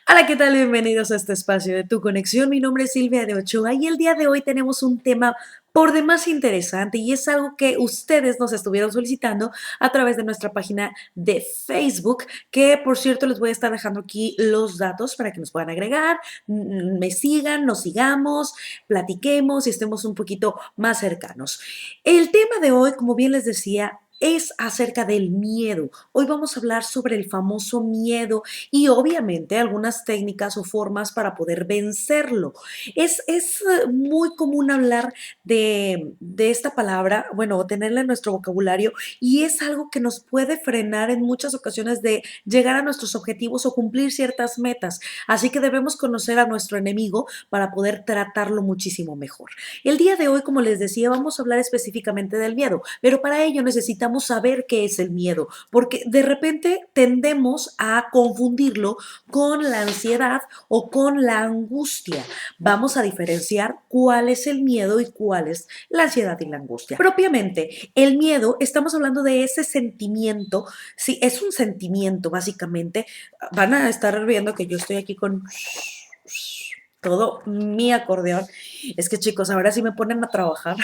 Hola, ¿qué tal? Bienvenidos a este espacio de Tu Conexión. Mi nombre es Silvia de Ochoa y el día de hoy tenemos un tema por demás interesante y es algo que ustedes nos estuvieron solicitando a través de nuestra página de Facebook, que por cierto les voy a estar dejando aquí los datos para que nos puedan agregar, me sigan, nos sigamos, platiquemos y estemos un poquito más cercanos. El tema de hoy, como bien les decía, es acerca del miedo. Hoy vamos a hablar sobre el famoso miedo y obviamente algunas técnicas o formas para poder vencerlo. Es muy común hablar de esta palabra, bueno, tenerla en nuestro vocabulario y es algo que nos puede frenar en muchas ocasiones de llegar a nuestros objetivos o cumplir ciertas metas. Así que debemos conocer a nuestro enemigo para poder tratarlo muchísimo mejor. El día de hoy, como les decía, vamos a hablar específicamente del miedo, pero para ello necesitamos saber qué es el miedo, porque de repente tendemos a confundirlo con la ansiedad o con la angustia. Vamos a diferenciar cuál es el miedo y cuál es la ansiedad y la angustia. Propiamente, el miedo, estamos hablando de ese sentimiento, sí, es un sentimiento básicamente. Van a estar viendo que yo estoy aquí con todo mi acordeón. Es que chicos, ahora sí me ponen a trabajar,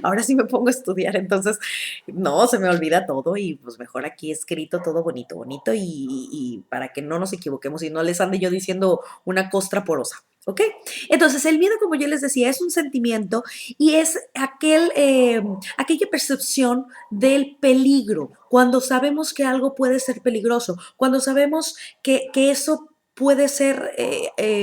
ahora sí me pongo a estudiar, entonces no, se me olvida todo y pues mejor aquí escrito todo bonito, bonito y para que no nos equivoquemos y no les ande yo diciendo una costra porosa. ¿Ok? Entonces, el miedo, como yo les decía, es un sentimiento y es aquella percepción del peligro, cuando sabemos que algo puede ser peligroso, cuando sabemos que eso puede ser,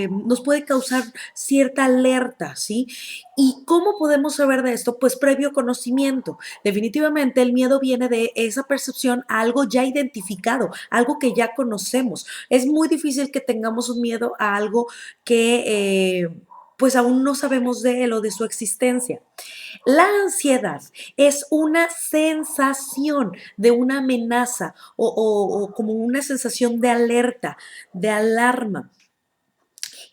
nos puede causar cierta alerta, ¿sí? ¿Y cómo podemos saber de esto? Pues previo conocimiento. Definitivamente el miedo viene de esa percepción a algo ya identificado, algo que ya conocemos. Es muy difícil que tengamos un miedo a algo que pues aún no sabemos de él o de su existencia. La ansiedad es una sensación de una amenaza o como una sensación de alerta, de alarma.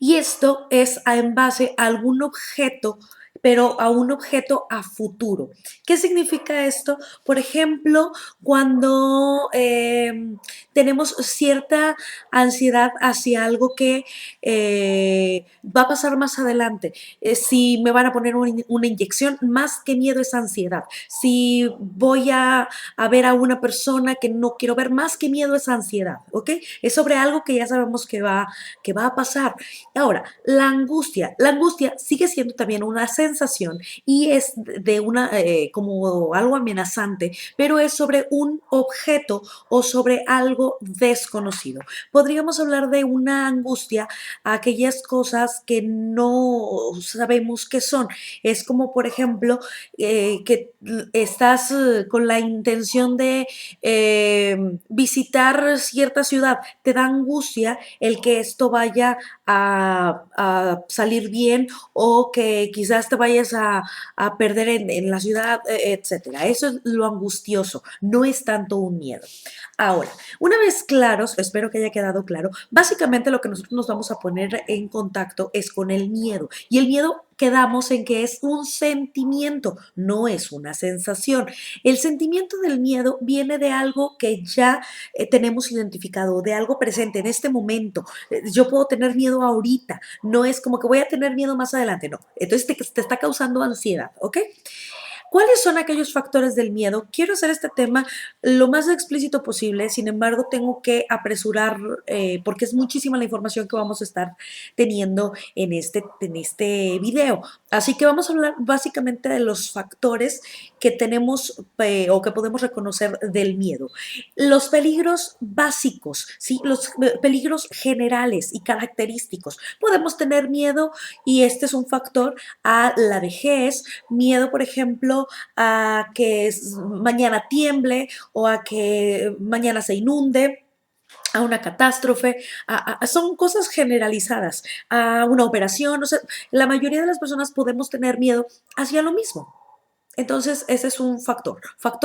Y esto es en base a algún objeto, pero a un objeto a futuro. ¿Qué significa esto? Por ejemplo, cuando tenemos cierta ansiedad hacia algo que va a pasar más adelante. Si me van a poner una inyección, más que miedo es ansiedad. Si voy a ver a una persona que no quiero ver, más que miedo es ansiedad, ¿ok? Es sobre algo que ya sabemos que va a pasar. Ahora, la angustia sigue siendo también una sensación y es de una, como algo amenazante, pero es sobre un objeto o sobre algo desconocido. Podríamos hablar de una angustia a aquellas cosas que no sabemos qué son. Es como, por ejemplo, que estás con la intención de visitar cierta ciudad, te da angustia el que esto vaya a salir bien o que quizás te vayas a perder en la ciudad, etcétera. Eso es lo angustioso, no es tanto un miedo. Ahora, una vez claros, espero que haya quedado claro, básicamente lo que nosotros nos vamos a poner en contacto es con el miedo. Y el miedo quedamos en que es un sentimiento, no es una sensación. El sentimiento del miedo viene de algo que ya tenemos identificado, de algo presente en este momento. Yo puedo tener miedo ahorita, no es como que voy a tener miedo más adelante, no. Entonces te está causando ansiedad, ¿ok? ¿Cuáles son aquellos factores del miedo? Quiero hacer este tema lo más explícito posible, sin embargo, tengo que apresurar porque es muchísima la información que vamos a estar teniendo en este video. Así que vamos a hablar básicamente de los factores que tenemos o que podemos reconocer del miedo. Los peligros básicos, ¿sí? Los peligros generales y característicos. Podemos tener miedo y este es un factor a la vejez, miedo, por ejemplo, a que mañana tiemble o a que mañana se inunde, a una catástrofe, son cosas generalizadas, a una operación, o sea, la mayoría de las personas podemos tener miedo hacia lo mismo. Entonces, ese es un factor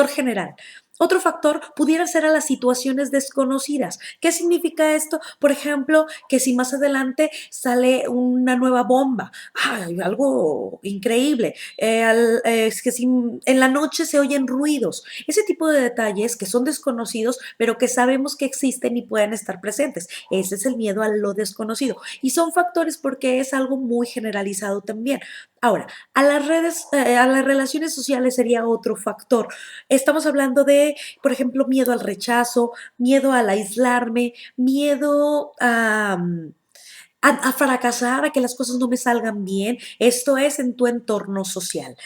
general. Otro factor pudiera ser a las situaciones desconocidas. ¿Qué significa esto? Por ejemplo, que si más adelante sale una nueva bomba, ¡ay!, algo increíble. Es que si en la noche se oyen ruidos, ese tipo de detalles que son desconocidos, pero que sabemos que existen y pueden estar presentes. Ese es el miedo a lo desconocido. Y son factores porque es algo muy generalizado también. Ahora, a las relaciones sociales sería otro factor. Estamos hablando de, por ejemplo, miedo al rechazo, miedo al aislarme, miedo a fracasar, a que las cosas no me salgan bien. Esto es en tu entorno social.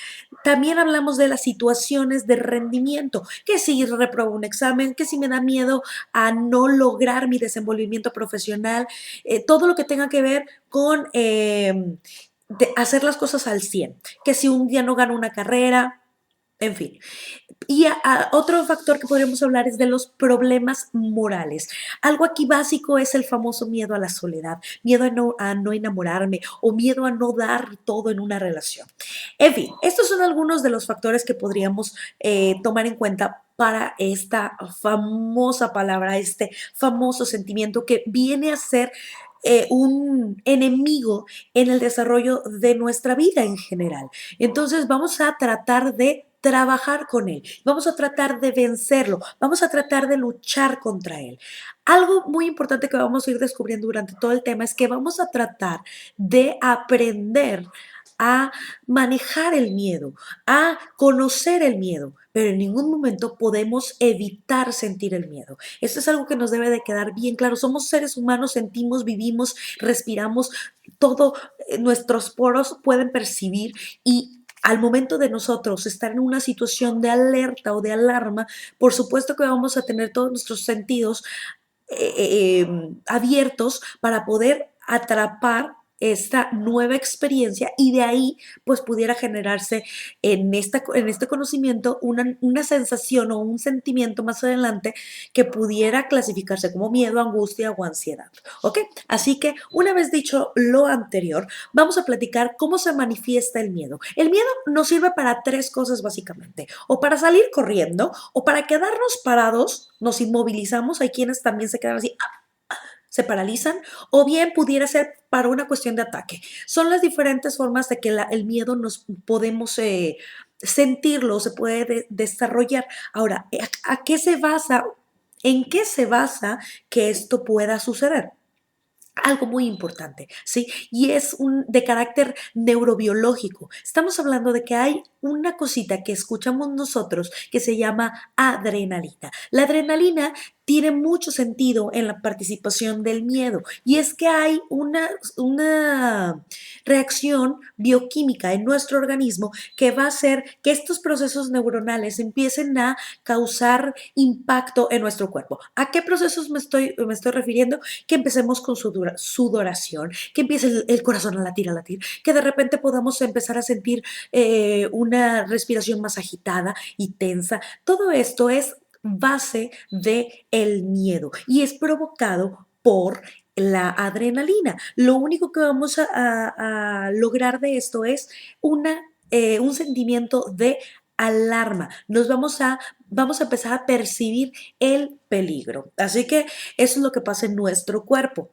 También hablamos de las situaciones de rendimiento, que si reprobo un examen, que si me da miedo a no lograr mi desenvolvimiento profesional, todo lo que tenga que ver con de hacer las cosas al 100, que si un día no gano una carrera, en fin. Y otro factor que podríamos hablar es de los problemas morales. Algo aquí básico es el famoso miedo a la soledad, miedo a no enamorarme o miedo a no dar todo en una relación. En fin, estos son algunos de los factores que podríamos tomar en cuenta para esta famosa palabra, este famoso sentimiento que viene a ser un enemigo en el desarrollo de nuestra vida en general. Entonces vamos a tratar de trabajar con él, vamos a tratar de vencerlo, vamos a tratar de luchar contra él. Algo muy importante que vamos a ir descubriendo durante todo el tema es que vamos a tratar de aprender a manejar el miedo, a conocer el miedo, pero en ningún momento podemos evitar sentir el miedo. Esto es algo que nos debe de quedar bien claro. Somos seres humanos, sentimos, vivimos, respiramos, todo, nuestros poros pueden percibir y al momento de nosotros estar en una situación de alerta o de alarma, por supuesto que vamos a tener todos nuestros sentidos abiertos para poder atrapar esta nueva experiencia y de ahí pues pudiera generarse en este conocimiento una sensación o un sentimiento más adelante que pudiera clasificarse como miedo, angustia o ansiedad. ¿Ok? Así que una vez dicho lo anterior, vamos a platicar cómo se manifiesta el miedo. El miedo nos sirve para tres cosas básicamente, o para salir corriendo, o para quedarnos parados, nos inmovilizamos, hay quienes también se quedan así, se paralizan, o bien pudiera ser para una cuestión de ataque. Son las diferentes formas de que el miedo nos podemos sentirlo, se puede desarrollar. Ahora, ¿a qué se basa? ¿En qué se basa que esto pueda suceder? Algo muy importante, ¿sí? Y es de carácter neurobiológico. Estamos hablando de que hay una cosita que escuchamos nosotros que se llama adrenalina. La adrenalina tiene mucho sentido en la participación del miedo y es que hay una reacción bioquímica en nuestro organismo que va a hacer que estos procesos neuronales empiecen a causar impacto en nuestro cuerpo. ¿A qué procesos me estoy refiriendo? Que empecemos con sudoración, que empiece el corazón a latir, que de repente podamos empezar a sentir una respiración más agitada y tensa. Todo esto es base de el miedo y es provocado por la adrenalina. Lo único que vamos a lograr de esto es un sentimiento de alarma. Vamos a empezar a percibir el peligro. Así que eso es lo que pasa en nuestro cuerpo.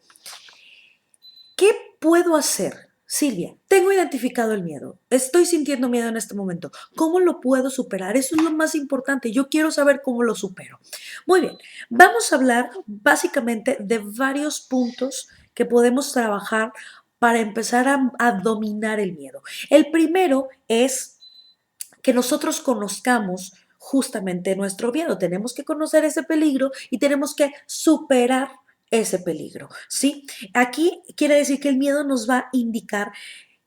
¿Qué puedo hacer? Silvia, tengo identificado el miedo, estoy sintiendo miedo en este momento. ¿Cómo lo puedo superar? Eso es lo más importante. Yo quiero saber cómo lo supero. Muy bien, vamos a hablar básicamente de varios puntos que podemos trabajar para empezar a dominar el miedo. El primero es que nosotros conozcamos justamente nuestro miedo. Tenemos que conocer ese peligro y tenemos que superar ese peligro, ¿sí? Aquí quiere decir que el miedo nos va a indicar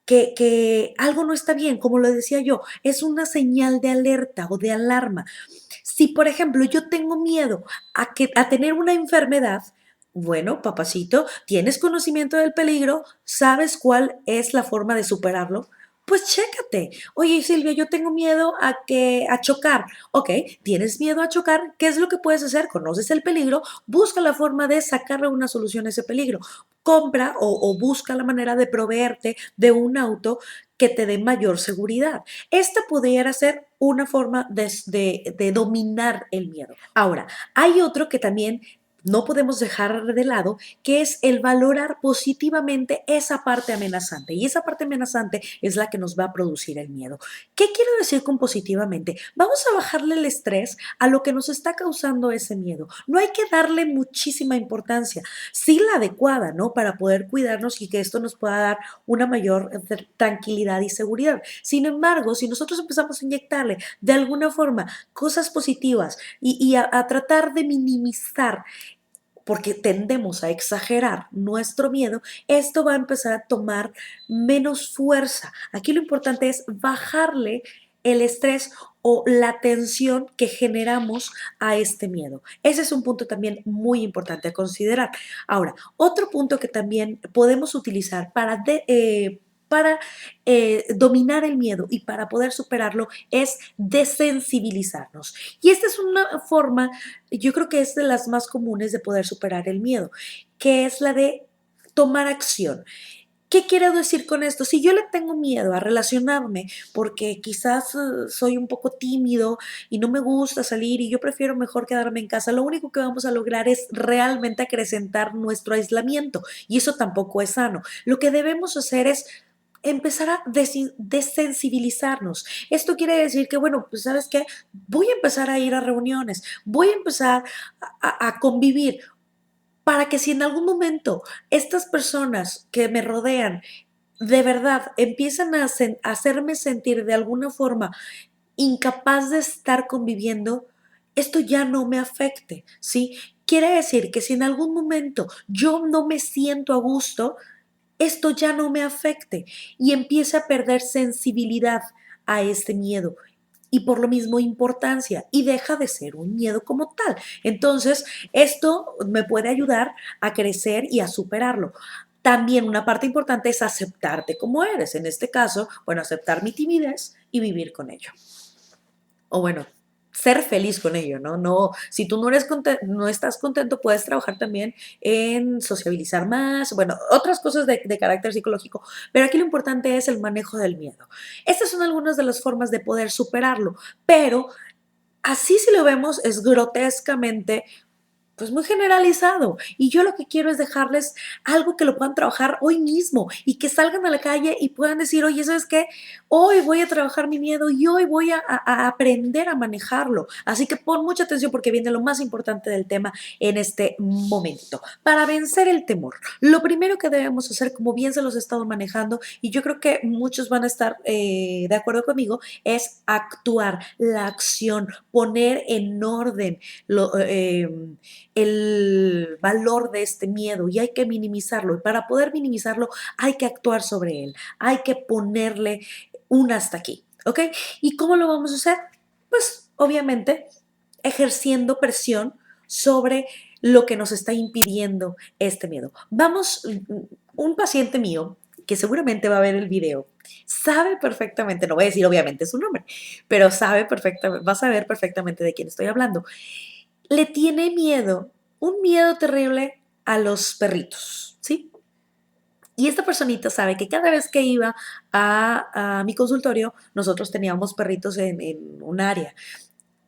que algo no está bien, como lo decía yo, es una señal de alerta o de alarma. Si, por ejemplo, yo tengo miedo a tener una enfermedad, bueno, papacito, tienes conocimiento del peligro, sabes cuál es la forma de superarlo, pues chécate. Oye, Silvia, yo tengo miedo a chocar. Ok, tienes miedo a chocar. ¿Qué es lo que puedes hacer? Conoces el peligro, busca la forma de sacarle una solución a ese peligro. compra o busca la manera de proveerte de un auto que te dé mayor seguridad. Esta pudiera ser una forma de dominar el miedo. Ahora, hay otro que también no podemos dejar de lado, que es el valorar positivamente esa parte amenazante. Y esa parte amenazante es la que nos va a producir el miedo. ¿Qué quiero decir con positivamente? Vamos a bajarle el estrés a lo que nos está causando ese miedo. No hay que darle muchísima importancia, sí la adecuada, ¿no? Para poder cuidarnos y que esto nos pueda dar una mayor tranquilidad y seguridad. Sin embargo, si nosotros empezamos a inyectarle de alguna forma cosas positivas y a tratar de minimizar porque tendemos a exagerar nuestro miedo, esto va a empezar a tomar menos fuerza. Aquí lo importante es bajarle el estrés o la tensión que generamos a este miedo. Ese es un punto también muy importante a considerar. Ahora, otro punto que también podemos utilizar para dominar el miedo y para poder superarlo es desensibilizarnos. Y esta es una forma, yo creo que es de las más comunes de poder superar el miedo, que es la de tomar acción. ¿Qué quiero decir con esto? Si yo le tengo miedo a relacionarme porque quizás soy un poco tímido y no me gusta salir y yo prefiero mejor quedarme en casa, lo único que vamos a lograr es realmente acrecentar nuestro aislamiento y eso tampoco es sano. Lo que debemos hacer es empezar a desensibilizarnos. Esto quiere decir que, bueno, pues sabes qué, voy a empezar a ir a reuniones, voy a empezar a convivir para que si en algún momento estas personas que me rodean de verdad empiezan a hacerme sentir de alguna forma incapaz de estar conviviendo, esto ya no me afecte, ¿sí? Quiere decir que si en algún momento yo no me siento a gusto, esto ya no me afecte y empiece a perder sensibilidad a este miedo y por lo mismo importancia y deja de ser un miedo como tal. Entonces, esto me puede ayudar a crecer y a superarlo. También una parte importante es aceptarte como eres. En este caso, bueno, aceptar mi timidez y vivir con ello. O bueno, ser feliz con ello, ¿no? No, si tú no eres no estás contento, puedes trabajar también en sociabilizar más, bueno, otras cosas de carácter psicológico, pero aquí lo importante es el manejo del miedo. Estas son algunas de las formas de poder superarlo, pero así si lo vemos es grotescamente pues muy generalizado. Y yo lo que quiero es dejarles algo que lo puedan trabajar hoy mismo y que salgan a la calle y puedan decir, oye, ¿sabes qué? Hoy voy a trabajar mi miedo y hoy voy a aprender a manejarlo. Así que pon mucha atención porque viene lo más importante del tema en este momento. Para vencer el temor, lo primero que debemos hacer, como bien se los he estado manejando, y yo creo que muchos van a estar de acuerdo conmigo, es actuar, la acción, poner en orden el valor de este miedo y hay que minimizarlo. Y para poder minimizarlo hay que actuar sobre él, hay que ponerle un hasta aquí, ¿ok? ¿Y cómo lo vamos a hacer? Pues obviamente ejerciendo presión sobre lo que nos está impidiendo este miedo. Vamos, un paciente mío que seguramente va a ver el video, sabe perfectamente, no voy a decir obviamente su nombre, pero sabe perfectamente, va a saber perfectamente de quién estoy hablando. Le tiene miedo, un miedo terrible a los perritos, ¿sí? Y esta personita sabe que cada vez que iba a mi consultorio, nosotros teníamos perritos en un área.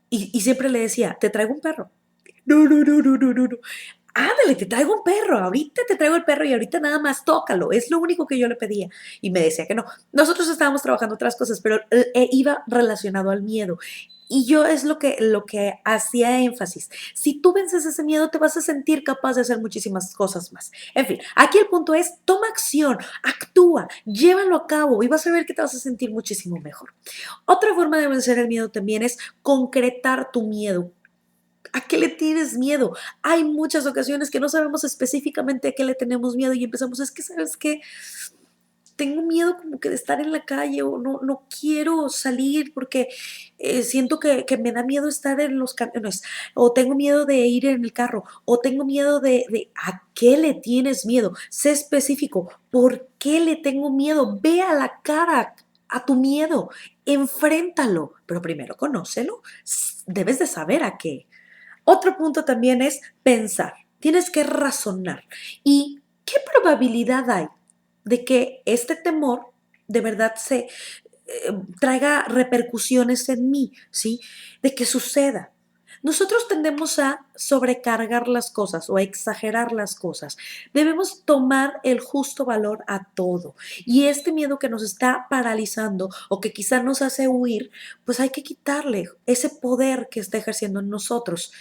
Y siempre le decía, te traigo un perro. No, no, no, no, no, no, no. Ándale, te traigo un perro, ahorita te traigo el perro y ahorita nada más tócalo, es lo único que yo le pedía. Y me decía que no. Nosotros estábamos trabajando otras cosas, pero iba relacionado al miedo. Y yo es lo que hacía énfasis. Si tú vences ese miedo, te vas a sentir capaz de hacer muchísimas cosas más. En fin, aquí el punto es, toma acción, actúa, llévalo a cabo y vas a ver que te vas a sentir muchísimo mejor. Otra forma de vencer el miedo también es concretar tu miedo. ¿A qué le tienes miedo? Hay muchas ocasiones que no sabemos específicamente a qué le tenemos miedo y empezamos, es que, ¿sabes qué? Tengo miedo como que de estar en la calle o no quiero salir porque siento que me da miedo estar en los camiones o tengo miedo de ir en el carro o tengo miedo ¿a qué le tienes miedo? Sé específico, ¿por qué le tengo miedo? Ve a la cara a tu miedo, enfréntalo, pero primero conócelo, debes de saber a qué. Otro punto también es pensar. Tienes que razonar y ¿Qué probabilidad hay de que este temor de verdad traiga repercusiones en mí, ¿sí? De que suceda. Nosotros tendemos a sobrecargar las cosas o a exagerar las cosas. Debemos tomar el justo valor a todo. Y este miedo que nos está paralizando o que quizá nos hace huir, pues hay que quitarle ese poder que está ejerciendo en nosotros.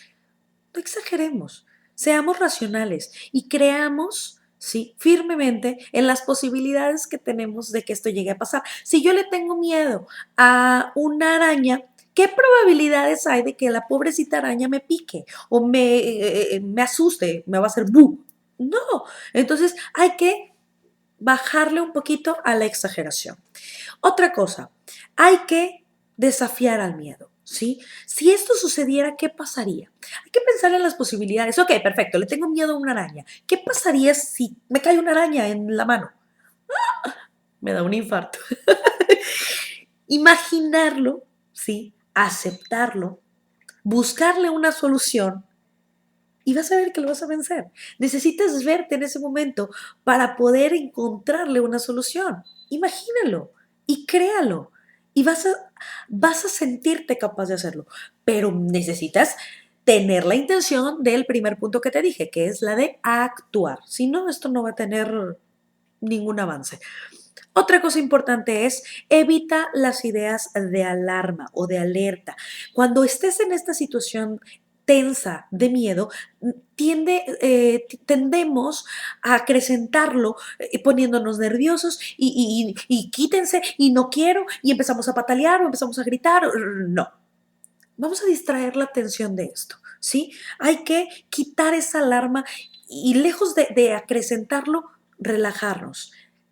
No exageremos, seamos racionales y creamos, sí, firmemente en las posibilidades que tenemos de que esto llegue a pasar. Si yo le tengo miedo a una araña, ¿qué probabilidades hay de que la pobrecita araña me pique o me asuste, me va a hacer bu? No, entonces hay que bajarle un poquito a la exageración. Otra cosa, hay que desafiar al miedo, ¿sí? Si esto sucediera, ¿qué pasaría? Hay que pensar en las posibilidades. Ok, perfecto, le tengo miedo a una araña. ¿Qué pasaría si me cae una araña en la mano? Me da un infarto. Imaginarlo, ¿sí? Aceptarlo, buscarle una solución y vas a ver que lo vas a vencer. Necesitas verte en ese momento para poder encontrarle una solución. Imagínalo y créalo y vas a sentirte capaz de hacerlo, pero necesitas tener la intención del primer punto que te dije, que es la de actuar. Si no, esto no va a tener ningún avance. Otra cosa importante es evita las ideas de alarma o de alerta. Cuando estés en esta situación tensa de miedo, tendemos a acrecentarlo poniéndonos nerviosos y quítense y no quiero y empezamos a patalear o empezamos a gritar. No, vamos a distraer la atención de esto, ¿sí? Hay que quitar esa alarma y lejos de acrecentarlo, relajarnos.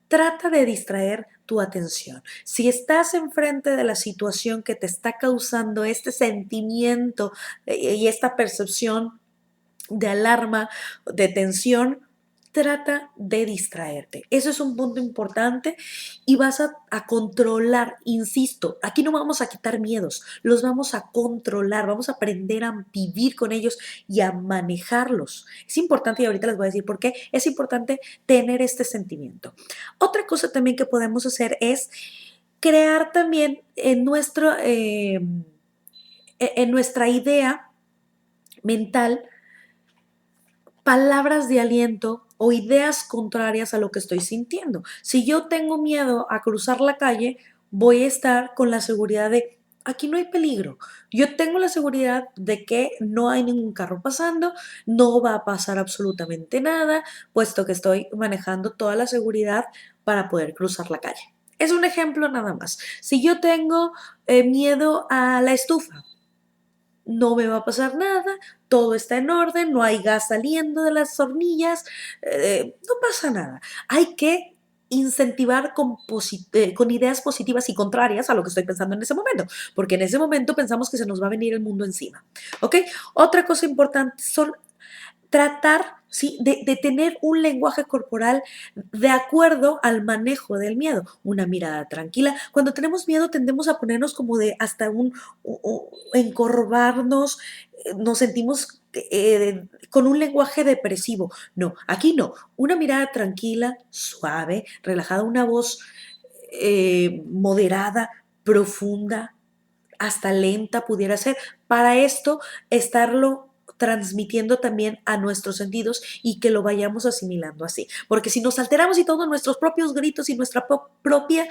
Trata de distraer tu atención. Si estás enfrente de la situación que te está causando este sentimiento y esta percepción de alarma, de tensión, trata de distraerte. Eso es un punto importante y vas a controlar, insisto, aquí no vamos a quitar miedos, los vamos a controlar, vamos a aprender a vivir con ellos y a manejarlos. Es importante y ahorita les voy a decir por qué es importante tener este sentimiento. Otra cosa también que podemos hacer es crear también en nuestra idea mental palabras de aliento o ideas contrarias a lo que estoy sintiendo. Si yo tengo miedo a cruzar la calle, voy a estar con la seguridad de aquí no hay peligro. Yo tengo la seguridad de que no hay ningún carro pasando, no va a pasar absolutamente nada, puesto que estoy manejando toda la seguridad para poder cruzar la calle. Es un ejemplo nada más. Si yo tengo miedo a la estufa, no me va a pasar nada, todo está en orden, no hay gas saliendo de las hornillas, no pasa nada. Hay que incentivar con ideas positivas y contrarias a lo que estoy pensando en ese momento, porque en ese momento pensamos que se nos va a venir el mundo encima. ¿Ok? Otra cosa importante son tratar, ¿sí? de tener un lenguaje corporal de acuerdo al manejo del miedo, una mirada tranquila. Cuando tenemos miedo tendemos a ponernos como de hasta encorvarnos, nos sentimos con un lenguaje depresivo. No, aquí no. Una mirada tranquila, suave, relajada, una voz moderada, profunda, hasta lenta pudiera ser. Para esto, estarlo transmitiendo también a nuestros sentidos y que lo vayamos asimilando así. Porque si nos alteramos y todos nuestros propios gritos y nuestra propia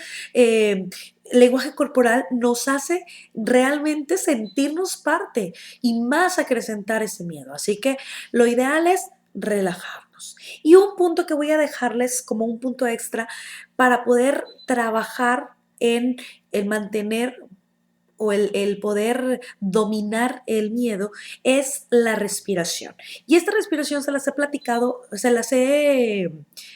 lenguaje corporal nos hace realmente sentirnos parte y más acrecentar ese miedo. Así que lo ideal es relajarnos. Y un punto que voy a dejarles como un punto extra para poder trabajar en el mantener o el poder dominar el miedo es la respiración. Y esta respiración se las he platicado, se las he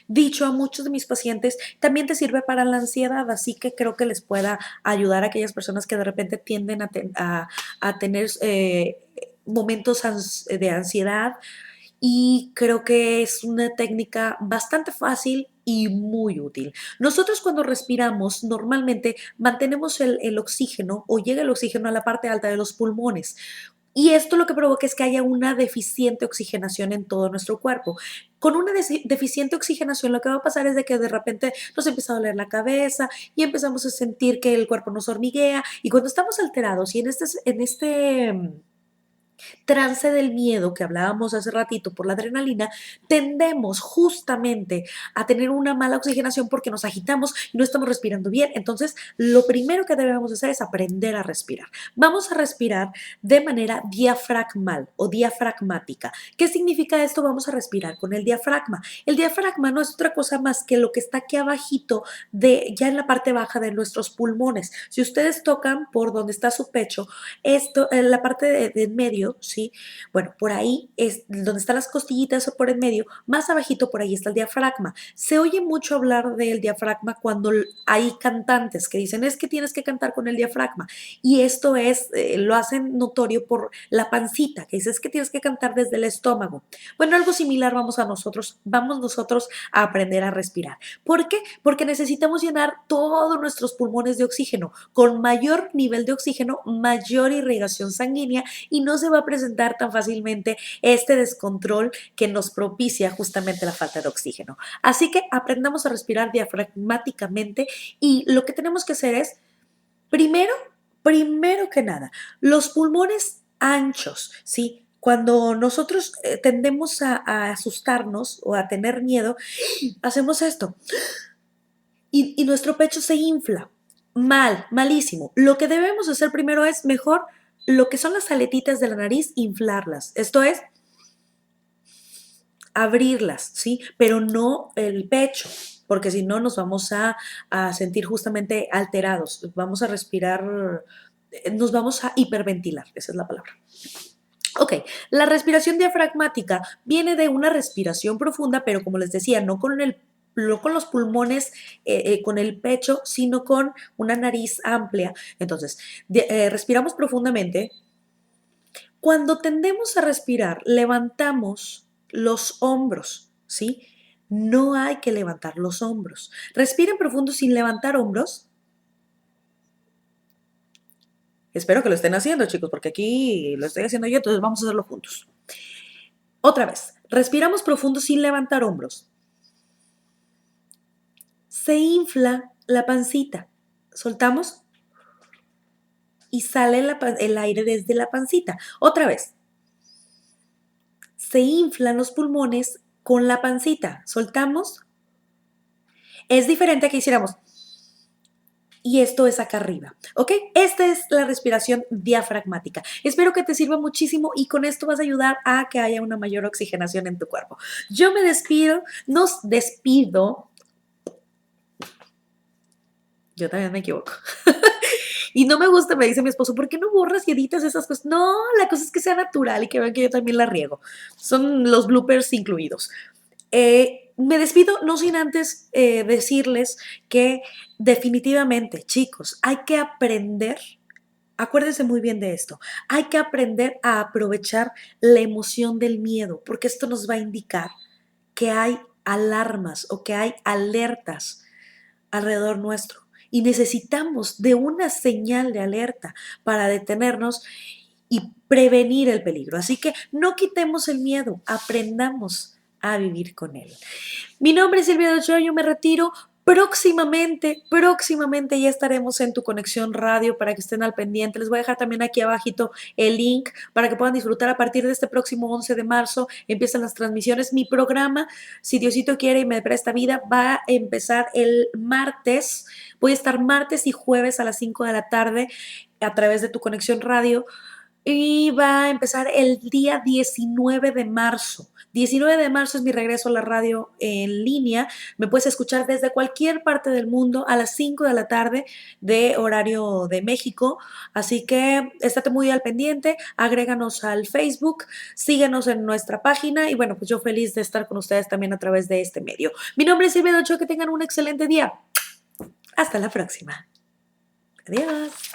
dicho a muchos de mis pacientes, también te sirve para la ansiedad, así que creo que les pueda ayudar a aquellas personas que de repente tienden a tener momentos de ansiedad y creo que es una técnica bastante fácil y muy útil. Nosotros cuando respiramos normalmente mantenemos el oxígeno o llega el oxígeno a la parte alta de los pulmones. Y esto lo que provoca es que haya una deficiente oxigenación en todo nuestro cuerpo. Con una deficiente oxigenación lo que va a pasar es de que de repente nos empieza a doler la cabeza y empezamos a sentir que el cuerpo nos hormiguea y cuando estamos alterados y en este trance del miedo que hablábamos hace ratito por la adrenalina, tendemos justamente a tener una mala oxigenación porque nos agitamos y no estamos respirando bien. Entonces, lo primero que debemos hacer es aprender a respirar. Vamos a respirar de manera diafragmal o diafragmática. ¿Qué significa esto? Vamos a respirar con el diafragma. El diafragma no es otra cosa más que lo que está aquí abajito, ya en la parte baja de nuestros pulmones. Si ustedes tocan por donde está su pecho, esto, en la parte de en medio, ¿sí? Bueno, por ahí es donde están las costillitas o por en medio, más abajito por ahí está el diafragma. Se oye mucho hablar del diafragma cuando hay cantantes que dicen es que tienes que cantar con el diafragma y esto es, lo hacen notorio por la pancita, que dices que tienes que cantar desde el estómago. Bueno, algo similar vamos nosotros a aprender a respirar. ¿Por qué? Porque necesitamos llenar todos nuestros pulmones de oxígeno. Con mayor nivel de oxígeno, mayor irrigación sanguínea y no se va a presentar tan fácilmente este descontrol que nos propicia justamente la falta de oxígeno. Así que aprendamos a respirar diafragmáticamente y lo que tenemos que hacer es, primero que nada, los pulmones anchos, ¿sí? Cuando nosotros tendemos a asustarnos o a tener miedo, hacemos esto y nuestro pecho se infla. Malísimo. Lo que debemos hacer primero es mejor lo que son las aletitas de la nariz, inflarlas. Esto es abrirlas, ¿sí? Pero no el pecho, porque si no nos vamos a sentir justamente alterados. Vamos a respirar, nos vamos a hiperventilar, esa es la palabra. Ok, la respiración diafragmática viene de una respiración profunda, pero como les decía, no con los pulmones, con el pecho, sino con una nariz amplia. Entonces, respiramos profundamente. Cuando tendemos a respirar, levantamos los hombros, ¿sí? No hay que levantar los hombros. Respiren profundo sin levantar hombros. Espero que lo estén haciendo, chicos, porque aquí lo estoy haciendo yo, entonces vamos a hacerlo juntos. Otra vez, respiramos profundo sin levantar hombros. Se infla la pancita. Soltamos y sale el aire desde la pancita. Otra vez. Se inflan los pulmones con la pancita. Soltamos. Es diferente a que hiciéramos. Y esto es acá arriba, ¿ok? Esta es la respiración diafragmática. Espero que te sirva muchísimo y con esto vas a ayudar a que haya una mayor oxigenación en tu cuerpo. Yo me despido, nos despido. Yo también me equivoco. Y no me gusta, me dice mi esposo, ¿por qué no borras y editas esas cosas? No, la cosa es que sea natural y que vean que yo también la riego. Son los bloopers incluidos. Me despido no sin antes decirles que definitivamente, chicos, hay que aprender, acuérdense muy bien de esto, hay que aprender a aprovechar la emoción del miedo, porque esto nos va a indicar que hay alarmas o que hay alertas alrededor nuestro y necesitamos de una señal de alerta para detenernos y prevenir el peligro. Así que no quitemos el miedo, aprendamos a vivir con él. Mi nombre es Silvia de Ochoa, yo me retiro. Próximamente ya estaremos en Tu Conexión Radio para que estén al pendiente. Les voy a dejar también aquí abajito el link para que puedan disfrutar a partir de este próximo 11 de marzo. Empiezan las transmisiones. Mi programa, si Diosito quiere y me presta vida, va a empezar el martes. Voy a estar martes y jueves a las 5 de la tarde a través de Tu Conexión Radio. Y va a empezar el día 19 de marzo. 19 de marzo es mi regreso a la radio en línea. Me puedes escuchar desde cualquier parte del mundo a las 5 de la tarde de horario de México. Así que estate muy al pendiente, agréganos al Facebook, síguenos en nuestra página y bueno, pues yo feliz de estar con ustedes también a través de este medio. Mi nombre es Silvia de Ochoa, que tengan un excelente día. Hasta la próxima. Adiós.